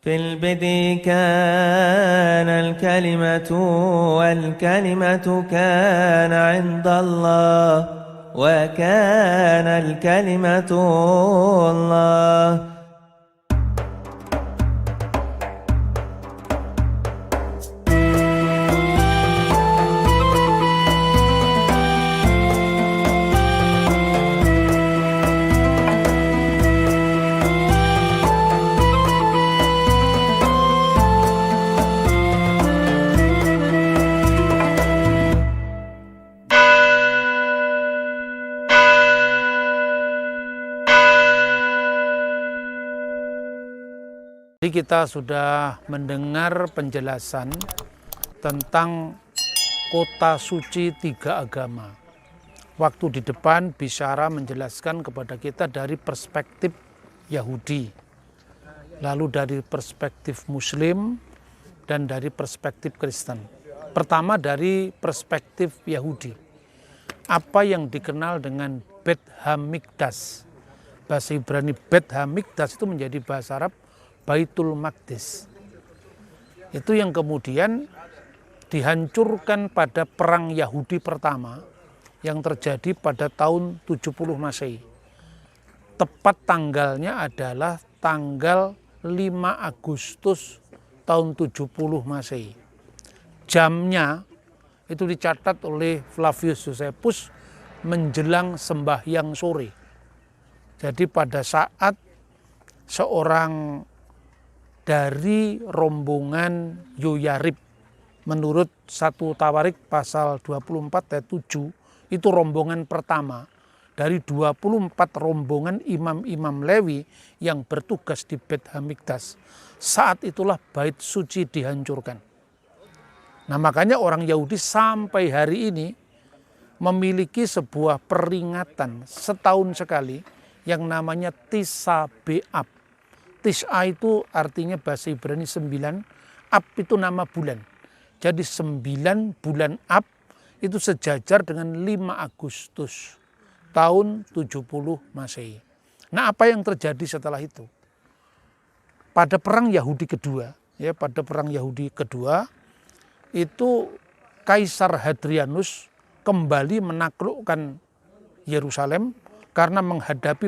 في البدء كان الكلمة والكلمة كان عند الله وكان الكلمة الله. Jadi kita sudah mendengar penjelasan tentang kota suci tiga agama. Waktu di depan bicara menjelaskan kepada kita dari perspektif Yahudi, lalu dari perspektif Muslim, dan dari perspektif Kristen. Pertama dari perspektif Yahudi. Apa yang dikenal dengan Bet Hamikdash. Bahasa Ibrani Bet Hamikdash itu menjadi bahasa Arab Baitul Maqdis. Itu yang kemudian dihancurkan pada perang Yahudi pertama yang terjadi pada tahun 70 Masehi. Tepat tanggalnya adalah tanggal 5 Agustus tahun 70 Masehi. Jamnya itu dicatat oleh Flavius Josephus menjelang sembahyang sore. Jadi pada saat seorang dari rombongan Yoyarib, menurut 1 Tawarik pasal 24 ayat 7, itu rombongan pertama dari 24 rombongan imam-imam Lewi yang bertugas di Bet Hamikdash. Saat itulah bait suci dihancurkan. Nah, makanya orang Yahudi sampai hari ini memiliki sebuah peringatan setahun sekali yang namanya Tis'a B'Av. Tis'a itu artinya bahasa Ibrani 9, Ab itu nama bulan. Jadi 9 bulan Ab itu sejajar dengan 5 Agustus tahun 70 Masehi. Nah, apa yang terjadi setelah itu? Pada perang Yahudi kedua, itu Kaisar Hadrianus kembali menaklukkan Yerusalem karena menghadapi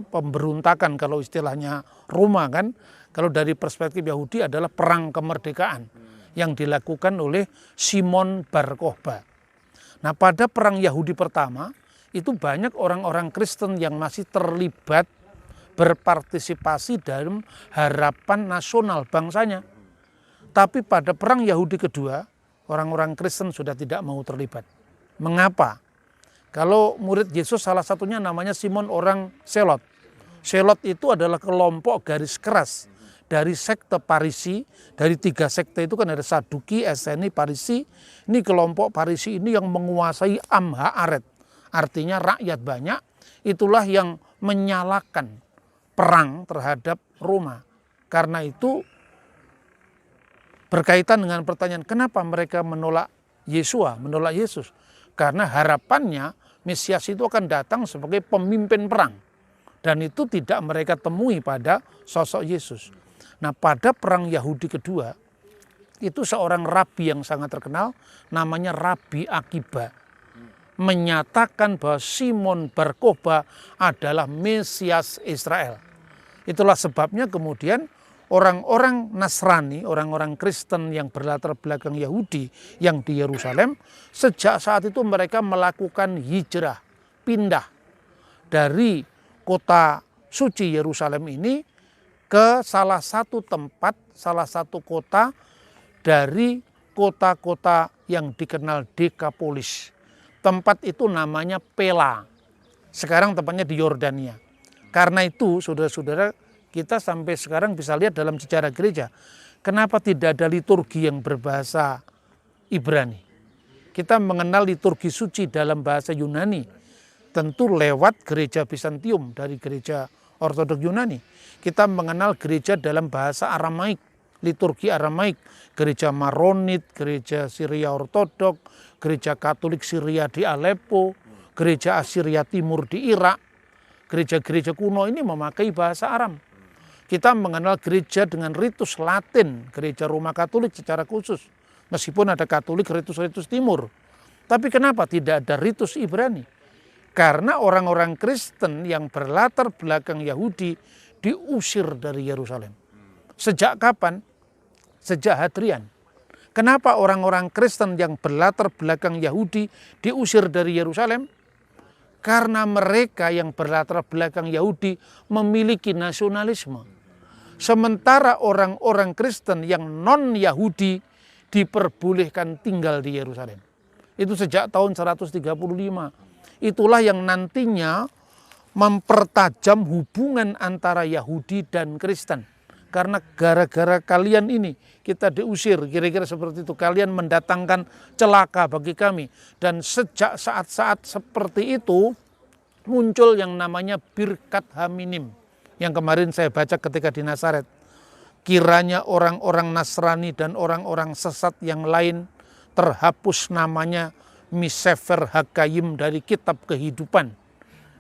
pemberontakan, kalau istilahnya Roma kan. Kalau dari perspektif Yahudi adalah perang kemerdekaan yang dilakukan oleh Simon Bar Kokhba. Nah, pada perang Yahudi pertama itu banyak orang-orang Kristen yang masih terlibat berpartisipasi dalam harapan nasional bangsanya. Tapi pada perang Yahudi kedua, orang-orang Kristen sudah tidak mau terlibat. Mengapa? Kalau murid Yesus salah satunya namanya Simon orang Selot. Selot itu adalah kelompok garis keras dari sekte Parisi. Dari 3 sekte itu kan ada Saduki, Eseni, Parisi. Ini kelompok Parisi ini yang menguasai Amha Aret. Artinya rakyat banyak. Itulah yang menyalakan perang terhadap Roma. Karena itu berkaitan dengan pertanyaan kenapa mereka menolak Yesus. Karena harapannya Mesias itu akan datang sebagai pemimpin perang. Dan itu tidak mereka temui pada sosok Yesus. Nah, pada perang Yahudi kedua, itu seorang rabi yang sangat terkenal, namanya Rabi Akiba, menyatakan bahwa Simon Bar Kokhba adalah Mesias Israel. Itulah sebabnya kemudian orang-orang Nasrani, orang-orang Kristen yang berlatar belakang Yahudi yang di Yerusalem, sejak saat itu mereka melakukan hijrah, pindah dari kota suci Yerusalem ini ke salah satu tempat, salah satu kota dari kota-kota yang dikenal Dekapolis. Tempat itu namanya Pela. Sekarang tempatnya di Yordania. Karena itu, saudara-saudara, kita sampai sekarang bisa lihat dalam sejarah gereja, kenapa tidak ada liturgi yang berbahasa Ibrani. Kita mengenal liturgi suci dalam bahasa Yunani, tentu lewat gereja Bizantium dari gereja Ortodok Yunani. Kita mengenal gereja dalam bahasa Aramaik, liturgi Aramaik, gereja Maronit, gereja Syria Ortodok, gereja Katolik Syria di Aleppo, gereja Assyria Timur di Irak, gereja-gereja kuno ini memakai bahasa Aram. Kita mengenal gereja dengan ritus Latin, gereja Roma Katolik secara khusus. Meskipun ada Katolik ritus-ritus Timur. Tapi kenapa tidak ada ritus Ibrani? Karena orang-orang Kristen yang berlatar belakang Yahudi diusir dari Yerusalem. Sejak kapan? Sejak Hadrian. Kenapa orang-orang Kristen yang berlatar belakang Yahudi diusir dari Yerusalem? Karena mereka yang berlatar belakang Yahudi memiliki nasionalisme. Sementara orang-orang Kristen yang non-Yahudi diperbolehkan tinggal di Yerusalem. Itu sejak tahun 135. Itulah yang nantinya mempertajam hubungan antara Yahudi dan Kristen. Karena gara-gara kalian ini kita diusir, kira-kira seperti itu. Kalian mendatangkan celaka bagi kami. Dan sejak saat-saat seperti itu muncul yang namanya Birkat Haminim. Yang kemarin saya baca ketika di Nazaret. Kiranya orang-orang Nasrani dan orang-orang sesat yang lain terhapus namanya Misefer Hakayim dari kitab kehidupan.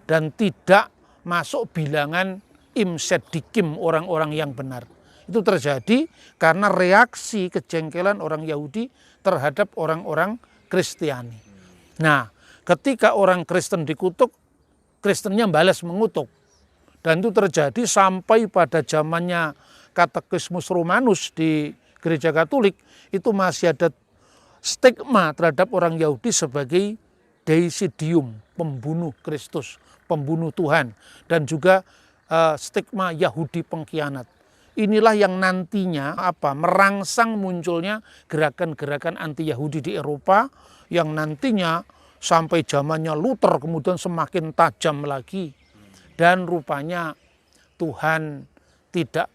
Dan tidak masuk bilangan Imsedikim orang-orang yang benar. Itu terjadi karena reaksi kejengkelan orang Yahudi terhadap orang-orang Kristiani. Nah, ketika orang Kristen dikutuk, Kristennya balas mengutuk. Dan itu terjadi sampai pada zamannya Katekismus Romanus di Gereja Katolik, itu masih ada stigma terhadap orang Yahudi sebagai deicidium, pembunuh Kristus, pembunuh Tuhan, dan juga stigma Yahudi pengkhianat. Inilah yang nantinya merangsang munculnya gerakan-gerakan anti Yahudi di Eropa yang nantinya sampai zamannya Luther kemudian semakin tajam lagi. Dan rupanya Tuhan tidak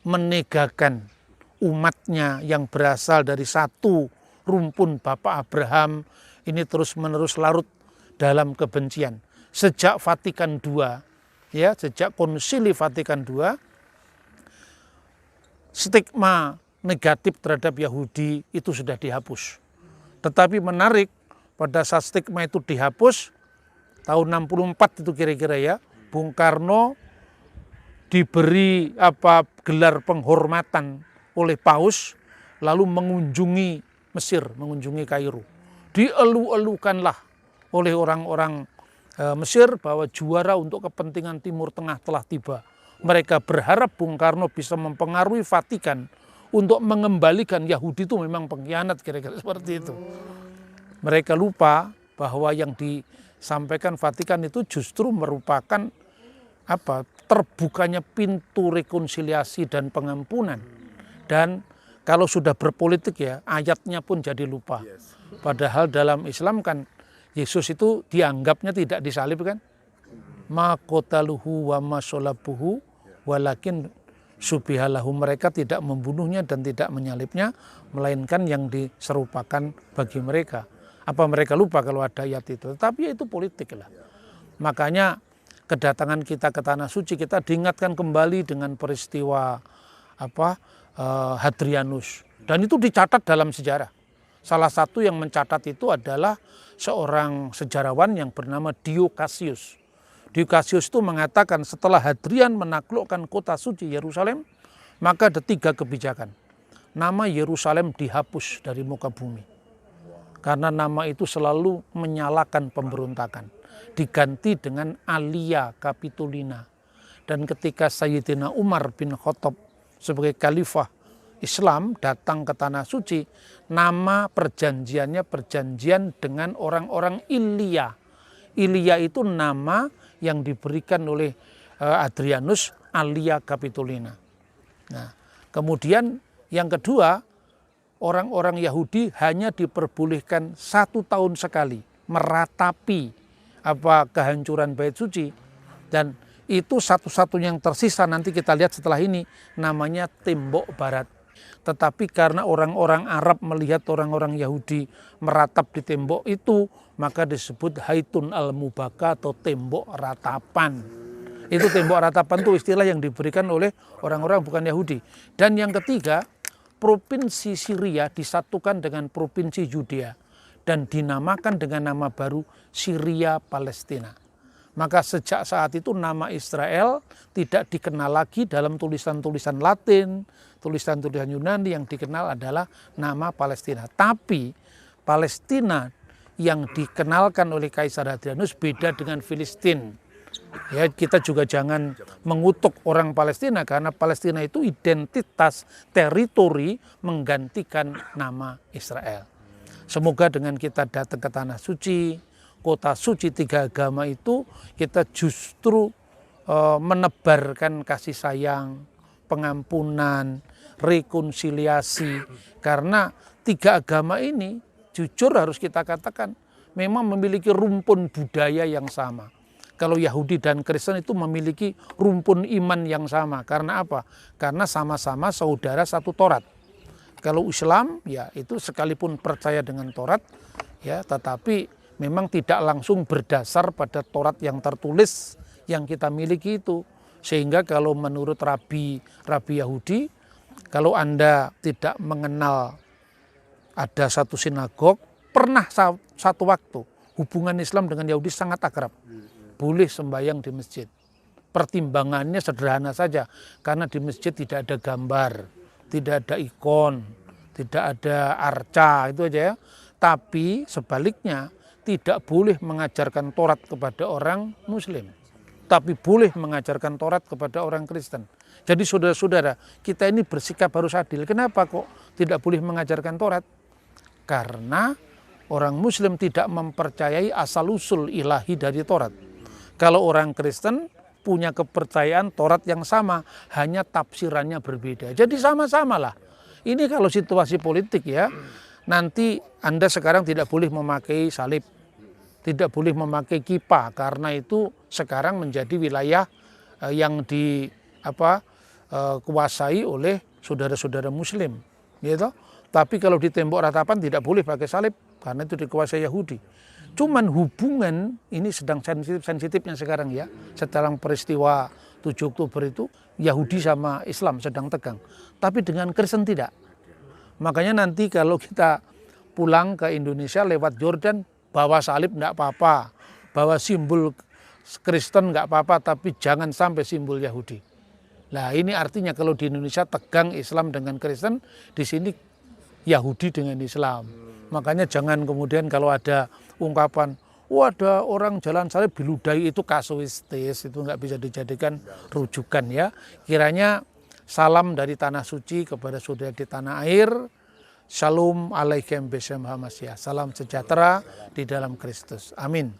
menegakan umatnya yang berasal dari satu rumpun Bapak Abraham ini terus-menerus larut dalam kebencian. Sejak Vatikan II, ya, sejak Konsili Vatikan II, stigma negatif terhadap Yahudi itu sudah dihapus. Tetapi menarik, pada saat stigma itu dihapus, tahun 64 itu kira-kira ya, Bung Karno diberi gelar penghormatan oleh Paus, lalu mengunjungi Mesir, mengunjungi Kairo. Dielu-elukanlah oleh orang-orang Mesir bahwa juara untuk kepentingan Timur Tengah telah tiba. Mereka berharap Bung Karno bisa mempengaruhi Vatikan untuk mengembalikan Yahudi itu memang pengkhianat, kira-kira seperti itu. Mereka lupa bahwa yang disampaikan Vatikan itu justru merupakan terbukanya pintu rekonsiliasi dan pengampunan. Dan kalau sudah berpolitik ya, ayatnya pun jadi lupa. Padahal dalam Islam kan Yesus itu dianggapnya tidak disalib kan? Ma qataluhu wa ma sholabuhu walakin subihalahu, mereka tidak membunuhnya dan tidak menyalibnya, melainkan yang diserupakan bagi mereka. Apa mereka lupa kalau ada ayat itu? Tetapi ya itu politik lah. Makanya kedatangan kita ke Tanah Suci, kita diingatkan kembali dengan peristiwa Hadrianus. Dan itu dicatat dalam sejarah. Salah satu yang mencatat itu adalah seorang sejarawan yang bernama Dio Cassius. Dio Cassius itu mengatakan setelah Hadrian menaklukkan kota suci Yerusalem, maka ada 3 kebijakan. Nama Yerusalem dihapus dari muka bumi. Karena nama itu selalu menyalakan pemberontakan. Diganti dengan Alia Capitolina. Dan ketika Sayyidina Umar bin Khattab sebagai khalifah Islam datang ke Tanah Suci, nama perjanjiannya perjanjian dengan orang-orang Ilia. Ilia itu nama yang diberikan oleh Hadrianus, Alia Capitolina. Nah, kemudian yang kedua, orang-orang Yahudi hanya diperbolehkan 1 tahun sekali meratapi kehancuran bait suci, dan itu satu-satunya yang tersisa nanti kita lihat setelah ini namanya tembok barat. Tetapi karena orang-orang Arab melihat orang-orang Yahudi meratap di tembok itu, maka disebut Haitun al-Mubaka atau tembok ratapan. Itu tembok ratapan itu istilah yang diberikan oleh orang-orang bukan Yahudi. Dan yang ketiga, provinsi Syria disatukan dengan provinsi Yudea dan dinamakan dengan nama baru Syria Palestina. Maka sejak saat itu nama Israel tidak dikenal lagi dalam tulisan-tulisan Latin, tulisan-tulisan Yunani, yang dikenal adalah nama Palestina. Tapi Palestina yang dikenalkan oleh Kaisar Hadrianus beda dengan Filistin. Ya, kita juga jangan mengutuk orang Palestina, karena Palestina itu identitas teritori menggantikan nama Israel. Semoga dengan kita datang ke Tanah Suci, kota suci tiga agama itu, kita justru menebarkan kasih sayang, pengampunan, rekonsiliasi. Karena tiga agama ini jujur harus kita katakan memang memiliki rumpun budaya yang sama. Kalau Yahudi dan Kristen itu memiliki rumpun iman yang sama. Karena apa? Karena sama-sama saudara satu Taurat. Kalau Islam ya itu sekalipun percaya dengan Taurat ya, tetapi memang tidak langsung berdasar pada Taurat yang tertulis yang kita miliki itu. Sehingga kalau menurut Rabi Yahudi, kalau Anda tidak mengenal ada satu sinagog, pernah satu waktu hubungan Islam dengan Yahudi sangat akrab. Boleh sembahyang di masjid. Pertimbangannya sederhana saja, karena di masjid tidak ada gambar, tidak ada ikon, tidak ada arca, itu aja ya. Tapi sebaliknya tidak boleh mengajarkan Taurat kepada orang Muslim, tapi boleh mengajarkan Taurat kepada orang Kristen. Jadi saudara-saudara, kita ini bersikap harus adil. Kenapa kok tidak boleh mengajarkan Taurat? Karena orang Muslim tidak mempercayai asal-usul ilahi dari Taurat. Kalau orang Kristen punya kepercayaan Taurat yang sama, hanya tafsirannya berbeda. Jadi sama-sama lah. Ini kalau situasi politik ya, nanti Anda sekarang tidak boleh memakai salib, tidak boleh memakai kipa, karena itu sekarang menjadi wilayah yang dikuasai oleh saudara-saudara Muslim, gitu. Tapi kalau di tembok ratapan tidak boleh pakai salib, karena itu dikuasai Yahudi. Cuman hubungan ini sedang sensitifnya sekarang ya. Setelah peristiwa 7 Oktober itu, Yahudi sama Islam sedang tegang. Tapi dengan Kristen tidak. Makanya nanti kalau kita pulang ke Indonesia lewat Jordan, bawa salib enggak apa-apa, bawa simbol Kristen enggak apa-apa, tapi jangan sampai simbol Yahudi. Nah ini artinya kalau di Indonesia tegang Islam dengan Kristen, di sini Yahudi dengan Islam. Makanya jangan kemudian kalau ada ungkapan, ada orang jalan salib diludahi, itu kasuistis, itu nggak bisa dijadikan rujukan ya. Kiranya salam dari Tanah Suci kepada saudara di tanah air. Shalom alaikum besem hamasyah. Salam sejahtera di dalam Kristus. Amin.